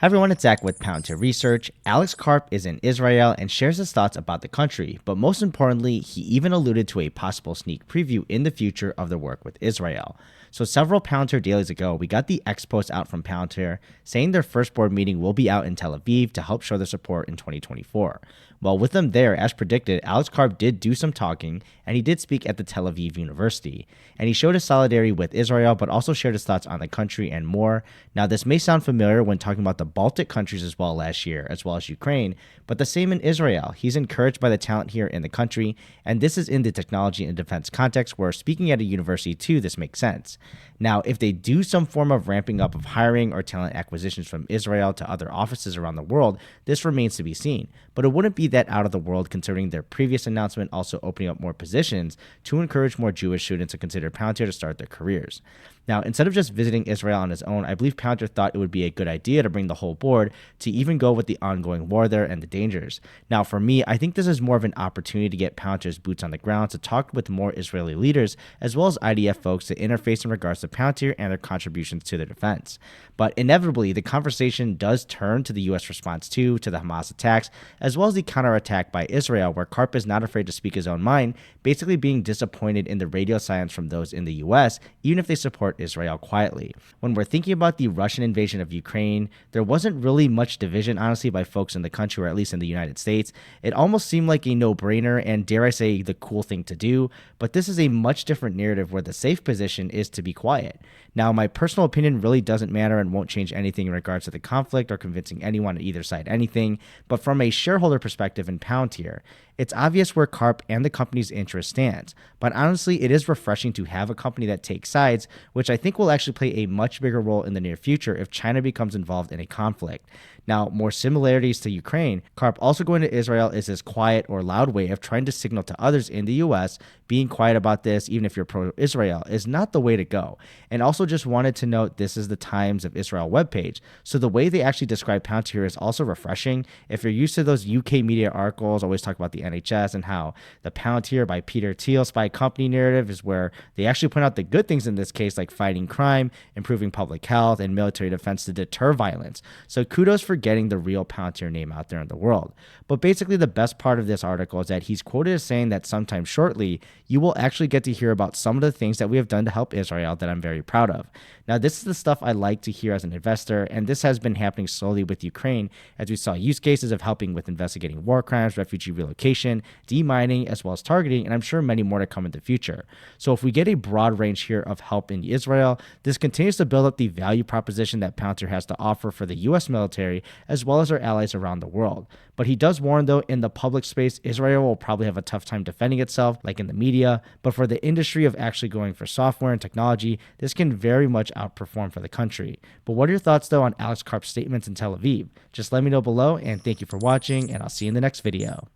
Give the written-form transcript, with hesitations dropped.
Hi everyone, it's Zach with Palantir Research. Alex Karp is in Israel and shares his thoughts about the country, but most importantly, he even alluded to a possible sneak preview in the future of their work with Israel. So several Palantir dailies ago, we got the X post out from Palantir saying their first board meeting will be out in Tel Aviv to help show their support in 2024. Well, with them there, as predicted, Alex Karp did do some talking, and he did speak at the Tel Aviv University. And he showed his solidarity with Israel, but also shared his thoughts on the country and more. Now, this may sound familiar when talking about the Baltic countries as well last year, as well as Ukraine, but the same in Israel. He's encouraged by the talent here in the country, and this is in the technology and defense context where speaking at a university too, this makes sense. Now, if they do some form of ramping up of hiring or talent acquisitions from Israel to other offices around the world, this remains to be seen. But it wouldn't be that out of the world considering their previous announcement also opening up more positions to encourage more Jewish students to consider Palantir to start their careers. Now, instead of just visiting Israel on his own, I believe Palantir thought it would be a good idea to bring the whole board to even go with the ongoing war there and the dangers. Now, for me, I think this is more of an opportunity to get Palantir's boots on the ground to talk with more Israeli leaders as well as IDF folks to interface in regards to Palantir and their contributions to their defense. But inevitably, the conversation does turn to the U.S. response to the Hamas attacks, as well as the counterattack by Israel, where Karp is not afraid to speak his own mind, basically being disappointed in the radio silence from those in the U.S., even if they support Israel quietly. When we're thinking about the Russian invasion of Ukraine, there wasn't really much division, honestly, by folks in the country, or at least in the United States. It almost seemed like a no-brainer and, dare I say, the cool thing to do, but this is a much different narrative where the safe position is to be quiet. Now, my personal opinion really doesn't matter and won't change anything in regards to the conflict or convincing anyone on either side anything, but from a shareholder perspective in Palantir, it's obvious where Karp and the company's interest stands, but honestly, it is refreshing to have a company that takes sides, which I think will actually play a much bigger role in the near future if China becomes involved in a conflict. Now, more similarities to Ukraine, Karp also going to Israel is his quiet or loud way of trying to signal to others in the US being quiet about this, even if you're pro-Israel, is not the way to go. And also just wanted to note this is the Times of Israel webpage, so the way they actually describe Palantir is also refreshing. If you're used to those UK media articles, always talk about the NHS and how the Palantir by Peter Thiel spy company narrative is where they actually point out the good things in this case, like fighting crime, improving public health, and military defense to deter violence. So kudos for getting the real Palantir name out there in the world. But basically the best part of this article is that he's quoted as saying that sometime shortly, you will actually get to hear about some of the things that we have done to help Israel that I'm very proud of. Now, this is the stuff I like to hear as an investor, and this has been happening slowly with Ukraine, as we saw use cases of helping with investigating war crimes, refugee relocation, demining, as well as targeting, and I'm sure many more to come in the future. So if we get a broad range here of help in Israel, this continues to build up the value proposition that Palantir has to offer for the U.S. military, as well as our allies around the world. But he does warn, though, in the public space, Israel will probably have a tough time defending itself, like in the media, but for the industry of actually going for software and technology, this can very much outperform for the country. But what are your thoughts, though, on Alex Karp's statements in Tel Aviv? Just let me know below, and thank you for watching, and I'll see you in the next video.